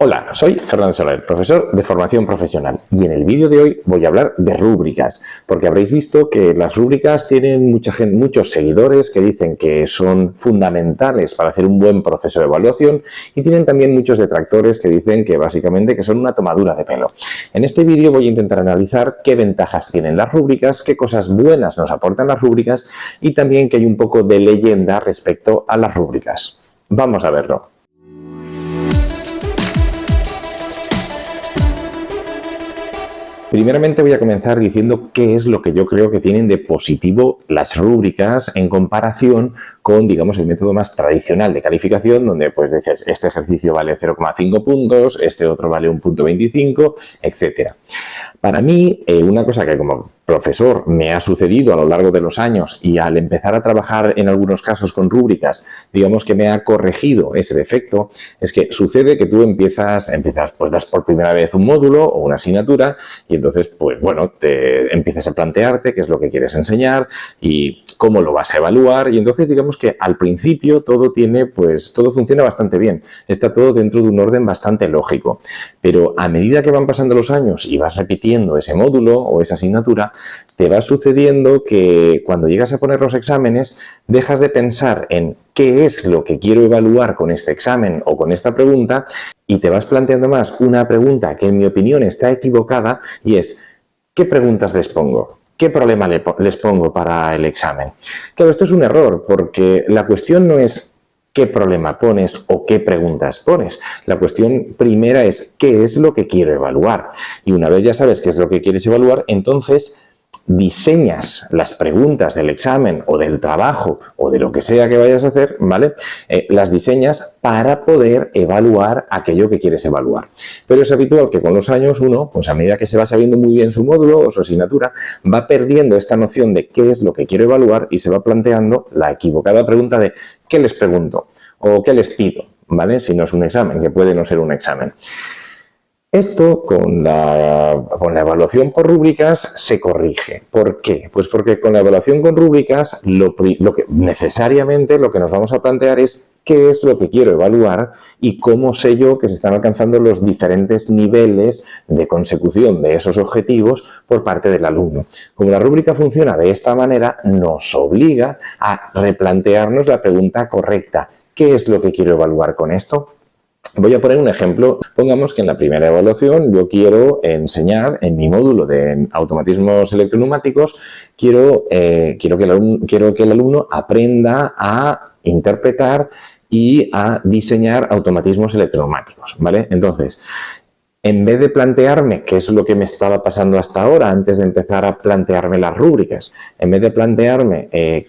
Hola, soy Fernando Soler, profesor de formación profesional, y en el vídeo de hoy voy a hablar de rúbricas, porque habréis visto que las rúbricas tienen muchos seguidores que dicen que son fundamentales para hacer un buen proceso de evaluación y tienen también muchos detractores que dicen que básicamente que son una tomadura de pelo. En este vídeo voy a intentar analizar qué ventajas tienen las rúbricas, qué cosas buenas nos aportan las rúbricas y también que hay un poco de leyenda respecto a las rúbricas. Vamos a verlo. Primeramente voy a comenzar diciendo qué es lo que yo creo que tienen de positivo las rúbricas en comparación con, digamos, el método más tradicional de calificación, donde pues dices, este ejercicio vale 0,5 puntos, este otro vale 1,25, etcétera. Para mí, una cosa que como profesor me ha sucedido a lo largo de los años y al empezar a trabajar en algunos casos con rúbricas, digamos que me ha corregido ese defecto, es que sucede que tú empiezas, pues das por primera vez un módulo o una asignatura y entonces, pues bueno, te empiezas a plantearte qué es lo que quieres enseñar y cómo lo vas a evaluar y entonces digamos que al principio todo funciona bastante bien, está todo dentro de un orden bastante lógico, pero a medida que van pasando los años y vas repitiendo ese módulo o esa asignatura, te va sucediendo que cuando llegas a poner los exámenes dejas de pensar en qué es lo que quiero evaluar con este examen o con esta pregunta y te vas planteando más una pregunta que en mi opinión está equivocada y es ¿qué preguntas les pongo? ¿Qué problema les pongo para el examen? Claro, esto es un error porque la cuestión no es qué problema pones o qué preguntas pones. La cuestión primera es qué es lo que quiero evaluar. Y una vez ya sabes qué es lo que quieres evaluar, entonces diseñas las preguntas del examen o del trabajo o de lo que sea que vayas a hacer, ¿vale? Las diseñas para poder evaluar aquello que quieres evaluar. Pero es habitual que con los años uno, pues a medida que se va sabiendo muy bien su módulo o su asignatura, va perdiendo esta noción de qué es lo que quiero evaluar y se va planteando la equivocada pregunta de ¿qué les pregunto? O ¿qué les pido? ¿Vale? Si no es un examen, que puede no ser un examen. Esto con la evaluación por rúbricas se corrige. ¿Por qué? Pues porque con la evaluación con rúbricas necesariamente lo que nos vamos a plantear es qué es lo que quiero evaluar y cómo sé yo que se están alcanzando los diferentes niveles de consecución de esos objetivos por parte del alumno. Como la rúbrica funciona de esta manera, nos obliga a replantearnos la pregunta correcta. ¿Qué es lo que quiero evaluar con esto? Voy a poner un ejemplo. Pongamos que en la primera evaluación yo quiero enseñar en mi módulo de automatismos electroneumáticos, quiero que el alumno aprenda a interpretar y a diseñar automatismos electroneumáticos, ¿vale? Entonces, en vez de plantearme qué es lo que me estaba pasando hasta ahora, antes de empezar a plantearme las rúbricas, en vez de plantearme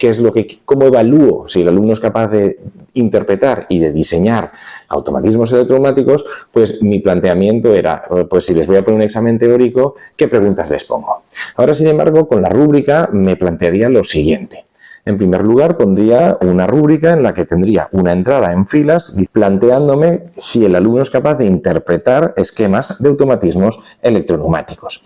cómo evalúo si el alumno es capaz de interpretar y de diseñar automatismos electromagnéticos, pues mi planteamiento era, pues si les voy a poner un examen teórico, ¿qué preguntas les pongo? Ahora, sin embargo, con la rúbrica me plantearía lo siguiente. En primer lugar, pondría una rúbrica en la que tendría una entrada en filas planteándome si el alumno es capaz de interpretar esquemas de automatismos electroneumáticos.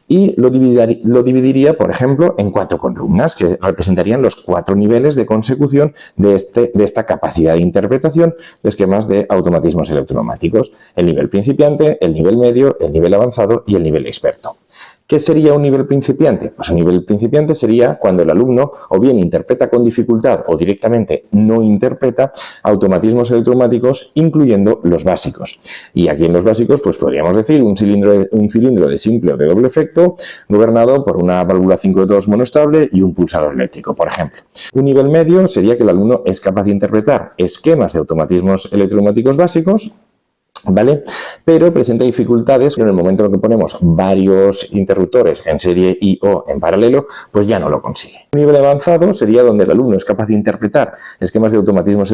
Y lo dividiría, por ejemplo, en 4 columnas que representarían los 4 niveles de consecución de esta capacidad de interpretación de esquemas de automatismos electroneumáticos. El nivel principiante, el nivel medio, el nivel avanzado y el nivel experto. ¿Qué sería un nivel principiante? Pues un nivel principiante sería cuando el alumno o bien interpreta con dificultad o directamente no interpreta automatismos electromagnéticos, incluyendo los básicos. Y aquí en los básicos, pues podríamos decir un cilindro de simple o de doble efecto gobernado por una válvula 5-2 monostable y un pulsador eléctrico, por ejemplo. Un nivel medio sería que el alumno es capaz de interpretar esquemas de automatismos electromagnéticos básicos, ¿vale? Pero presenta dificultades que en el momento en el que ponemos varios interruptores en serie y o en paralelo, pues ya no lo consigue. Un nivel avanzado sería donde el alumno es capaz de interpretar esquemas de automatismos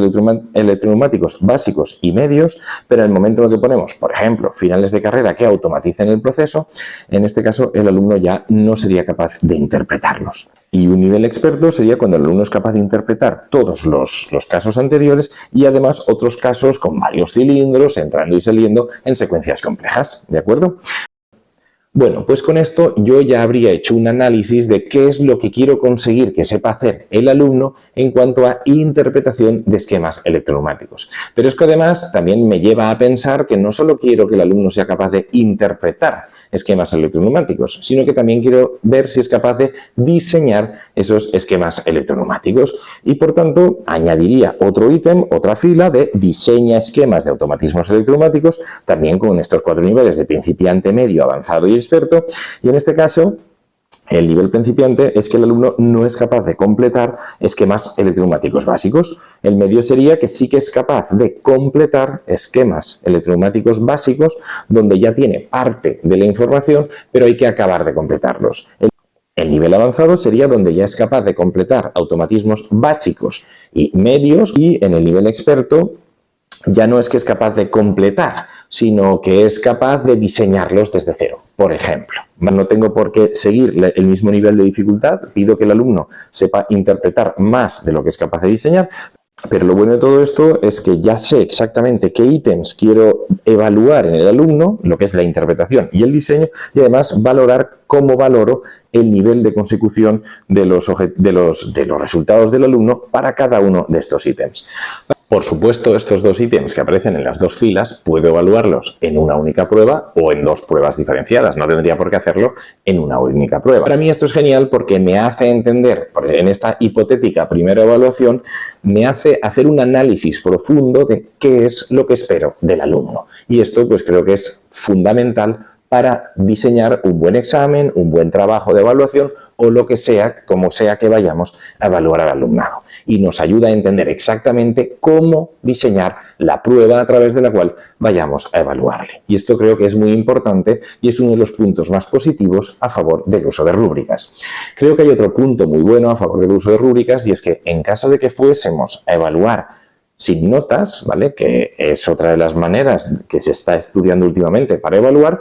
electroneumáticos básicos y medios, pero en el momento en el que ponemos, por ejemplo, finales de carrera que automaticen el proceso, en este caso el alumno ya no sería capaz de interpretarlos. Y un nivel experto sería cuando el alumno es capaz de interpretar todos los casos anteriores y además otros casos con varios cilindros entrando y saliendo en secuencias complejas, ¿de acuerdo? Bueno, pues con esto yo ya habría hecho un análisis de qué es lo que quiero conseguir que sepa hacer el alumno en cuanto a interpretación de esquemas electroneumáticos. Pero es que además también me lleva a pensar que no solo quiero que el alumno sea capaz de interpretar esquemas electroneumáticos, sino que también quiero ver si es capaz de diseñar esos esquemas electroneumáticos. Y por tanto, añadiría otro ítem, otra fila de diseña esquemas de automatismos electroneumáticos, también con estos 4 niveles de principiante, medio, avanzado y experto. Y en este caso, el nivel principiante es que el alumno no es capaz de completar esquemas electroneumáticos básicos. El medio sería que sí que es capaz de completar esquemas electroneumáticos básicos donde ya tiene parte de la información, pero hay que acabar de completarlos. El nivel avanzado sería donde ya es capaz de completar automatismos básicos y medios, y en el nivel experto ya no es que es capaz de completar, sino que es capaz de diseñarlos desde cero. Por ejemplo, no tengo por qué seguir el mismo nivel de dificultad, pido que el alumno sepa interpretar más de lo que es capaz de diseñar, pero lo bueno de todo esto es que ya sé exactamente qué ítems quiero evaluar en el alumno, lo que es la interpretación y el diseño, y además valorar cómo valoro el nivel de consecución de los resultados del alumno para cada uno de estos ítems. Por supuesto, estos 2 ítems que aparecen en las 2 filas puedo evaluarlos en una única prueba o en 2 pruebas diferenciadas. No tendría por qué hacerlo en una única prueba. Para mí esto es genial porque me hace entender, en esta hipotética primera evaluación, me hace hacer un análisis profundo de qué es lo que espero del alumno. Y esto pues creo que es fundamental para diseñar un buen examen, un buen trabajo de evaluación o lo que sea, como sea que vayamos a evaluar al alumnado. Y nos ayuda a entender exactamente cómo diseñar la prueba a través de la cual vayamos a evaluarle. Y esto creo que es muy importante y es uno de los puntos más positivos a favor del uso de rúbricas. Creo que hay otro punto muy bueno a favor del uso de rúbricas, y es que en caso de que fuésemos a evaluar sin notas, ¿vale?, que es otra de las maneras que se está estudiando últimamente para evaluar,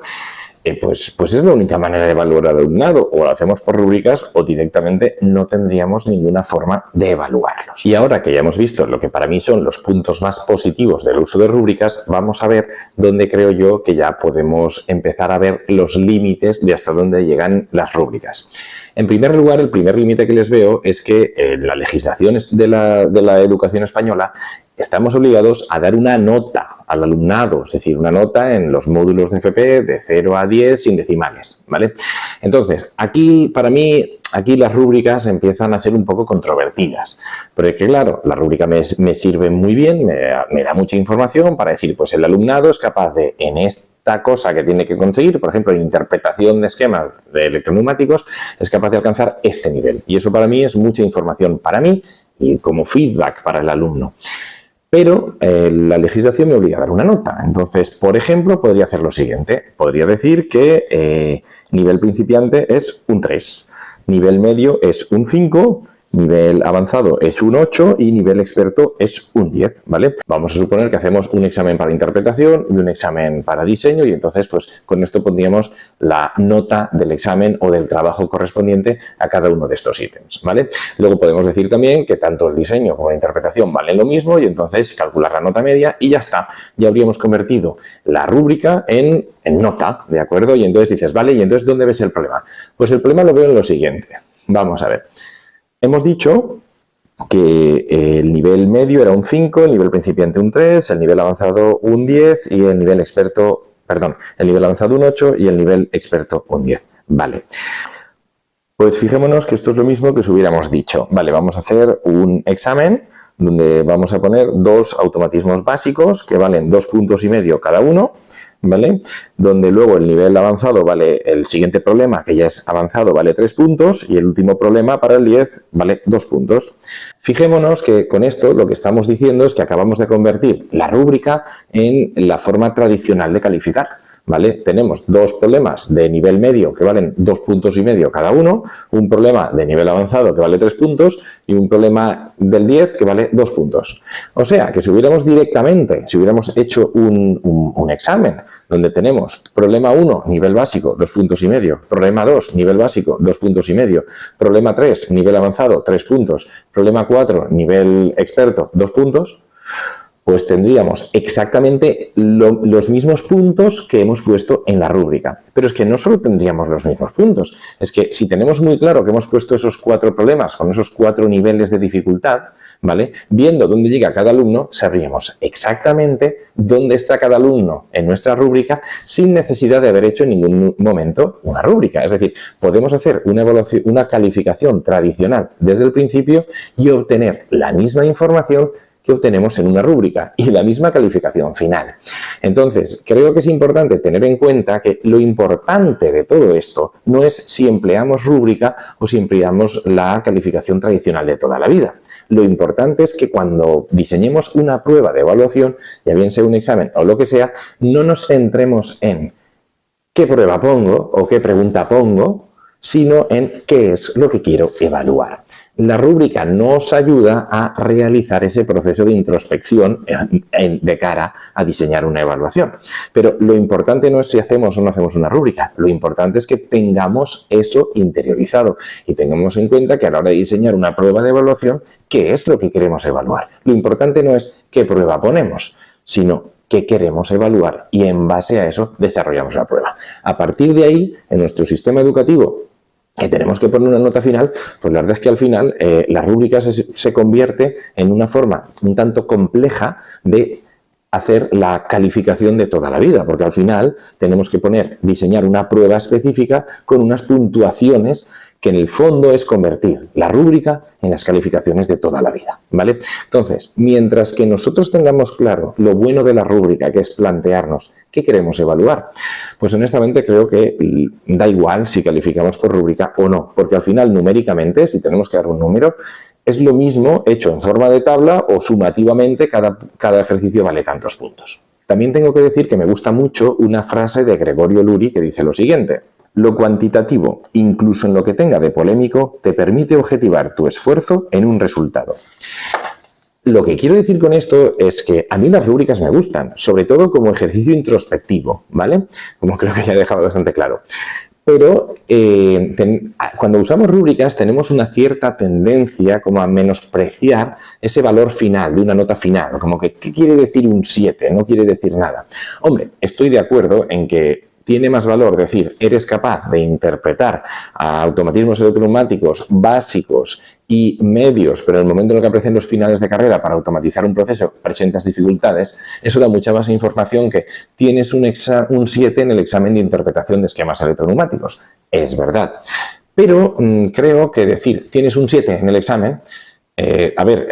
pues es la única manera de evaluar al alumnado. O lo hacemos por rúbricas o directamente no tendríamos ninguna forma de evaluarlos. Y ahora que ya hemos visto lo que para mí son los puntos más positivos del uso de rúbricas, vamos a ver dónde creo yo que ya podemos empezar a ver los límites de hasta dónde llegan las rúbricas. En primer lugar, el primer límite que les veo es que en la legislación de la educación española estamos obligados a dar una nota al alumnado, es decir, una nota en los módulos de FP de 0 a 10 sin decimales, ¿vale? Entonces, aquí, para mí, las rúbricas empiezan a ser un poco controvertidas, porque claro, la rúbrica me sirve muy bien, me da mucha información para decir, pues el alumnado es capaz de, en esta cosa que tiene que conseguir, por ejemplo, en interpretación de esquemas de electroneumáticos, es capaz de alcanzar este nivel. Y eso para mí es mucha información para mí y como feedback para el alumno. Pero la legislación me obliga a dar una nota. Entonces, por ejemplo, podría hacer lo siguiente. Podría decir que nivel principiante es un 3, nivel medio es un 5, nivel avanzado es un 8 y nivel experto es un 10, ¿vale? Vamos a suponer que hacemos un examen para interpretación y un examen para diseño, y entonces pues con esto pondríamos la nota del examen o del trabajo correspondiente a cada uno de estos ítems, ¿vale? Luego podemos decir también que tanto el diseño como la interpretación valen lo mismo, y entonces calcular la nota media y ya está. Ya habríamos convertido la rúbrica en nota, ¿de acuerdo? Y entonces dices, vale, ¿y entonces dónde ves el problema? Pues el problema lo veo en lo siguiente. Vamos a ver. Hemos dicho que el nivel medio era un 5, el nivel principiante un 3, el nivel avanzado un 10 y el nivel experto, el nivel avanzado un 8 y el nivel experto un 10. Vale. Pues fijémonos que esto es lo mismo que os hubiéramos dicho. Vale, vamos a hacer un examen donde vamos a poner 2 automatismos básicos que valen 2,5 puntos cada uno, ¿vale? Donde luego el nivel avanzado vale, el siguiente problema, que ya es avanzado, vale 3 puntos, y el último problema para el 10 vale 2 puntos. Fijémonos que con esto lo que estamos diciendo es que acabamos de convertir la rúbrica en la forma tradicional de calificar, ¿vale? Tenemos 2 problemas de nivel medio que valen 2,5 puntos cada uno, un problema de nivel avanzado que vale 3 puntos y un problema del 10 que vale 2 puntos. O sea, que si hubiéramos hecho un examen donde tenemos problema 1, nivel básico, 2,5 puntos, problema 2, nivel básico, 2,5 puntos, problema 3, nivel avanzado, 3 puntos, problema 4, nivel experto, 2 puntos, pues tendríamos exactamente los mismos puntos que hemos puesto en la rúbrica. Pero es que no solo tendríamos los mismos puntos, es que si tenemos muy claro que hemos puesto esos 4 problemas con esos 4 niveles de dificultad, ¿vale? Viendo dónde llega cada alumno, sabríamos exactamente dónde está cada alumno en nuestra rúbrica sin necesidad de haber hecho en ningún momento una rúbrica. Es decir, podemos hacer una evaluación, una calificación tradicional desde el principio y obtener la misma información que obtenemos en una rúbrica y la misma calificación final. Entonces, creo que es importante tener en cuenta que lo importante de todo esto no es si empleamos rúbrica o si empleamos la calificación tradicional de toda la vida. Lo importante es que cuando diseñemos una prueba de evaluación, ya bien sea un examen o lo que sea, no nos centremos en qué prueba pongo o qué pregunta pongo, sino en qué es lo que quiero evaluar. La rúbrica nos ayuda a realizar ese proceso de introspección de cara a diseñar una evaluación. Pero lo importante no es si hacemos o no hacemos una rúbrica, lo importante es que tengamos eso interiorizado y tengamos en cuenta que a la hora de diseñar una prueba de evaluación, ¿qué es lo que queremos evaluar? Lo importante no es qué prueba ponemos, sino qué queremos evaluar y en base a eso desarrollamos la prueba. A partir de ahí, en nuestro sistema educativo, que tenemos que poner una nota final, pues la verdad es que al final la rúbrica se convierte en una forma un tanto compleja de hacer la calificación de toda la vida, porque al final tenemos que diseñar una prueba específica con unas puntuaciones que en el fondo es convertir la rúbrica en las calificaciones de toda la vida, ¿vale? Entonces, mientras que nosotros tengamos claro lo bueno de la rúbrica, que es plantearnos qué queremos evaluar, pues honestamente creo que da igual si calificamos por rúbrica o no, porque al final numéricamente, si tenemos que dar un número, es lo mismo hecho en forma de tabla o sumativamente cada ejercicio vale tantos puntos. También tengo que decir que me gusta mucho una frase de Gregorio Luri que dice lo siguiente: lo cuantitativo, incluso en lo que tenga de polémico, te permite objetivar tu esfuerzo en un resultado. Lo que quiero decir con esto es que a mí las rúbricas me gustan, sobre todo como ejercicio introspectivo, ¿vale? Como creo que ya he dejado bastante claro. Pero cuando usamos rúbricas tenemos una cierta tendencia como a menospreciar ese valor final, de una nota final, como que ¿qué quiere decir un 7? No quiere decir nada. Hombre, estoy de acuerdo en que tiene más valor decir, eres capaz de interpretar automatismos electromagmáticos básicos y medios, pero en el momento en el que aparecen los finales de carrera para automatizar un proceso presentas dificultades, eso da mucha más información que tienes un 7 en el examen de interpretación de esquemas electroneumáticos. Es verdad. Pero creo que decir, tienes un 7 en el examen, a ver,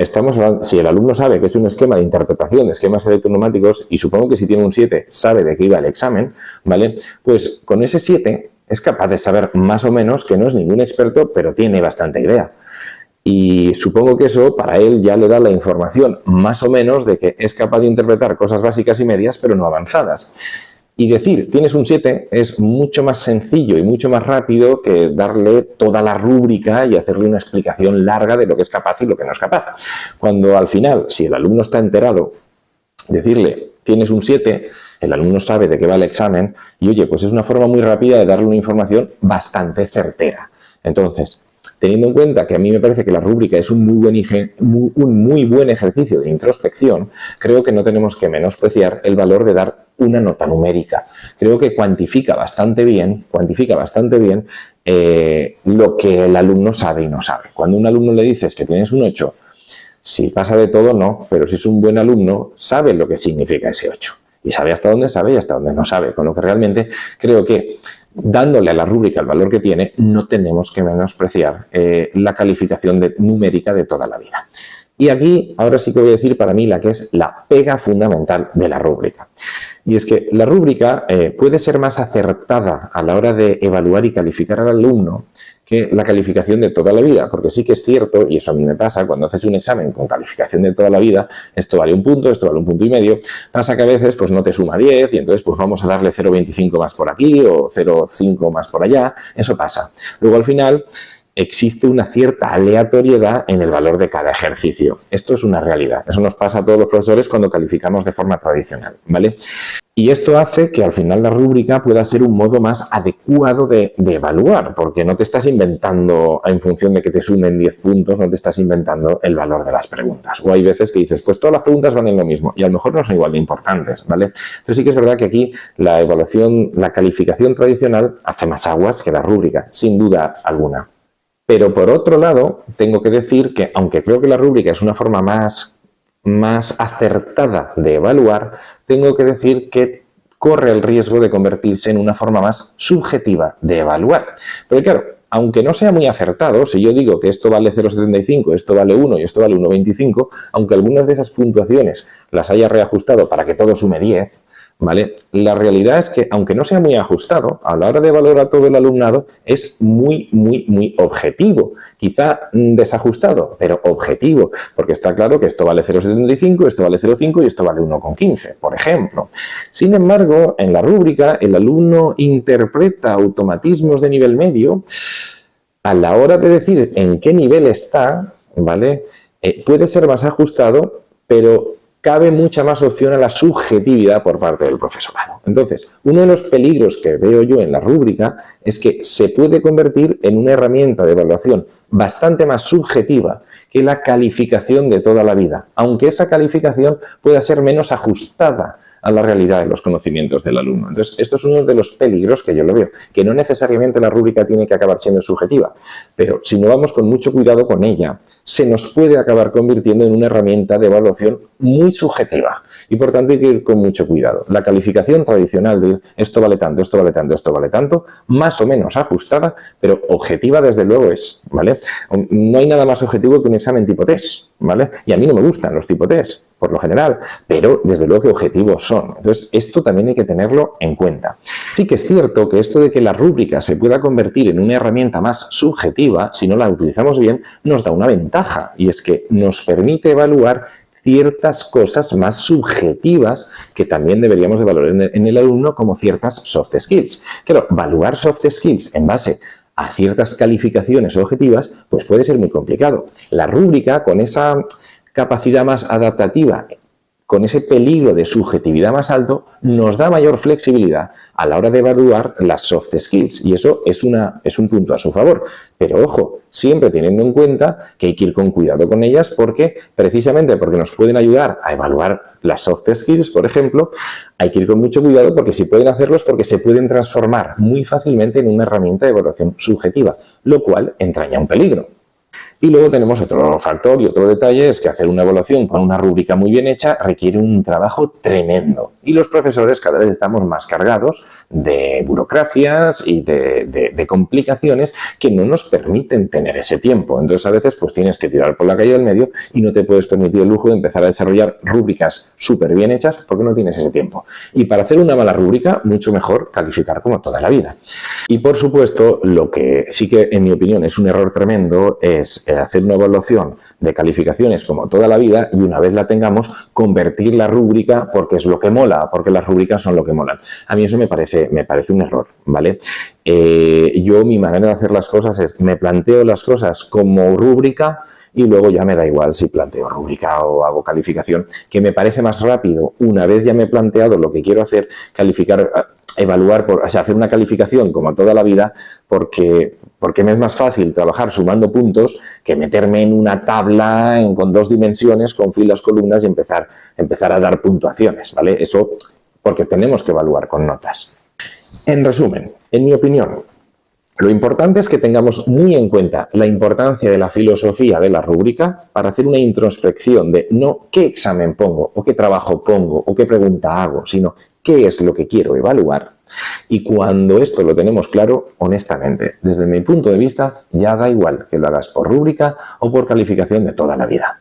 si el alumno sabe que es un esquema de interpretación de esquemas electroneumáticos y supongo que si tiene un 7 sabe de qué iba el examen, ¿vale? Pues con ese 7 es capaz de saber más o menos que no es ningún experto, pero tiene bastante idea. Y supongo que eso para él ya le da la información más o menos de que es capaz de interpretar cosas básicas y medias, pero no avanzadas. Y decir, tienes un 7 es mucho más sencillo y mucho más rápido que darle toda la rúbrica y hacerle una explicación larga de lo que es capaz y lo que no es capaz. Cuando al final, si el alumno está enterado, decirle, tienes un 7, el alumno sabe de qué va el examen y, oye, pues es una forma muy rápida de darle una información bastante certera. Entonces, teniendo en cuenta que a mí me parece que la rúbrica es un muy buen ejercicio de introspección, creo que no tenemos que menospreciar el valor de dar una nota numérica. Creo que cuantifica bastante bien lo que el alumno sabe y no sabe. Cuando a un alumno le dices que tienes un 8, si pasa de todo, no, pero si es un buen alumno, sabe lo que significa ese 8. Y sabe hasta dónde sabe y hasta dónde no sabe. Con lo que realmente creo que dándole a la rúbrica el valor que tiene, no tenemos que menospreciar la calificación numérica de toda la vida. Y aquí, ahora sí que voy a decir para mí la que es la pega fundamental de la rúbrica. Y es que la rúbrica puede ser más acertada a la hora de evaluar y calificar al alumno que la calificación de toda la vida, porque sí que es cierto, y eso a mí me pasa, cuando haces un examen con calificación de toda la vida, esto vale un punto, esto vale un punto y medio, pasa que a veces pues no te suma 10 y entonces pues vamos a darle 0,25 más por aquí o 0,5 más por allá, eso pasa. Luego al final existe una cierta aleatoriedad en el valor de cada ejercicio. Esto es una realidad. Eso nos pasa a todos los profesores cuando calificamos de forma tradicional, ¿vale? Y esto hace que al final la rúbrica pueda ser un modo más adecuado de evaluar, porque no te estás inventando en función de que te sumen 10 puntos, no te estás inventando el valor de las preguntas. O hay veces que dices, pues todas las preguntas van en lo mismo y a lo mejor no son igual de importantes, ¿vale? Entonces sí que es verdad que aquí la evaluación, la calificación tradicional hace más aguas que la rúbrica, sin duda alguna. Pero por otro lado, tengo que decir que aunque creo que la rúbrica es una forma más acertada de evaluar, tengo que decir que corre el riesgo de convertirse en una forma más subjetiva de evaluar. Pero claro, aunque no sea muy acertado, si yo digo que esto vale 0,75, esto vale 1 y esto vale 1,25, aunque algunas de esas puntuaciones las haya reajustado para que todo sume 10, ¿vale? La realidad es que, aunque no sea muy ajustado, a la hora de valorar a todo el alumnado, es muy objetivo. Quizá desajustado, pero objetivo, porque está claro que esto vale 0,75, esto vale 0,5 y esto vale 1,15, por ejemplo. Sin embargo, en la rúbrica, el alumno interpreta automatismos de nivel medio a la hora de decir en qué nivel está, ¿vale? Puede ser más ajustado, pero cabe mucha más opción a la subjetividad por parte del profesorado. Entonces, uno de los peligros que veo yo en la rúbrica es que se puede convertir en una herramienta de evaluación bastante más subjetiva que la calificación de toda la vida, aunque esa calificación pueda ser menos ajustada a la realidad de los conocimientos del alumno. Entonces, esto es uno de los peligros que yo lo veo, que no necesariamente la rúbrica tiene que acabar siendo subjetiva, pero si no vamos con mucho cuidado con ella, se nos puede acabar convirtiendo en una herramienta de evaluación muy subjetiva y por tanto hay que ir con mucho cuidado. La calificación tradicional de esto vale tanto, esto vale tanto, esto vale tanto, más o menos ajustada, pero objetiva desde luego es, ¿vale? No hay nada más objetivo que un examen tipo test, ¿vale? Y a mí no me gustan los tipo test, por lo general, pero desde luego que objetivos son. Entonces, esto también hay que tenerlo en cuenta. Sí que es cierto que esto de que la rúbrica se pueda convertir en una herramienta más subjetiva, si no la utilizamos bien, nos da una ventaja, y es que nos permite evaluar ciertas cosas más subjetivas que también deberíamos de valorar en el alumno, como ciertas soft skills. Claro, evaluar soft skills en base a ciertas calificaciones objetivas, pues puede ser muy complicado. La rúbrica, con esa capacidad más adaptativa, con ese peligro de subjetividad más alto, nos da mayor flexibilidad a la hora de evaluar las soft skills, y eso es un punto a su favor. Pero ojo, siempre teniendo en cuenta que hay que ir con cuidado con ellas, porque precisamente porque nos pueden ayudar a evaluar las soft skills, por ejemplo, hay que ir con mucho cuidado, porque si pueden hacerlo es porque se pueden transformar muy fácilmente en una herramienta de evaluación subjetiva, lo cual entraña un peligro. Y luego tenemos otro factor y otro detalle, es que hacer una evaluación con una rúbrica muy bien hecha requiere un trabajo tremendo. Y los profesores cada vez estamos más cargados de burocracias y de complicaciones que no nos permiten tener ese tiempo. Entonces, a veces pues tienes que tirar por la calle del medio y no te puedes permitir el lujo de empezar a desarrollar rúbricas súper bien hechas porque no tienes ese tiempo. Y para hacer una mala rúbrica, mucho mejor calificar como toda la vida. Y por supuesto, lo que sí que en mi opinión es un error tremendo es hacer una evaluación de calificaciones como toda la vida y una vez la tengamos, convertir la rúbrica porque es lo que mola, porque las rúbricas son lo que molan. A mí eso me parece un error, ¿vale? Mi manera de hacer las cosas es, me planteo las cosas como rúbrica y luego ya me da igual si planteo rúbrica o hago calificación, que me parece más rápido, una vez ya me he planteado lo que quiero hacer, evaluar, hacer una calificación como toda la vida, porque me es más fácil trabajar sumando puntos que meterme en una tabla con 2 dimensiones, con filas, columnas y empezar a dar puntuaciones, ¿vale? Eso porque tenemos que evaluar con notas. En resumen, en mi opinión, lo importante es que tengamos muy en cuenta la importancia de la filosofía de la rúbrica para hacer una introspección de no qué examen pongo, o qué trabajo pongo, o qué pregunta hago, sino qué es lo que quiero evaluar. Y cuando esto lo tenemos claro, honestamente, desde mi punto de vista, ya da igual que lo hagas por rúbrica o por calificación de toda la vida.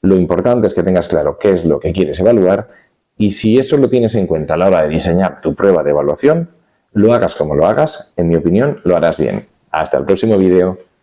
Lo importante es que tengas claro qué es lo que quieres evaluar y si eso lo tienes en cuenta a la hora de diseñar tu prueba de evaluación, lo hagas como lo hagas, en mi opinión, lo harás bien. Hasta el próximo vídeo.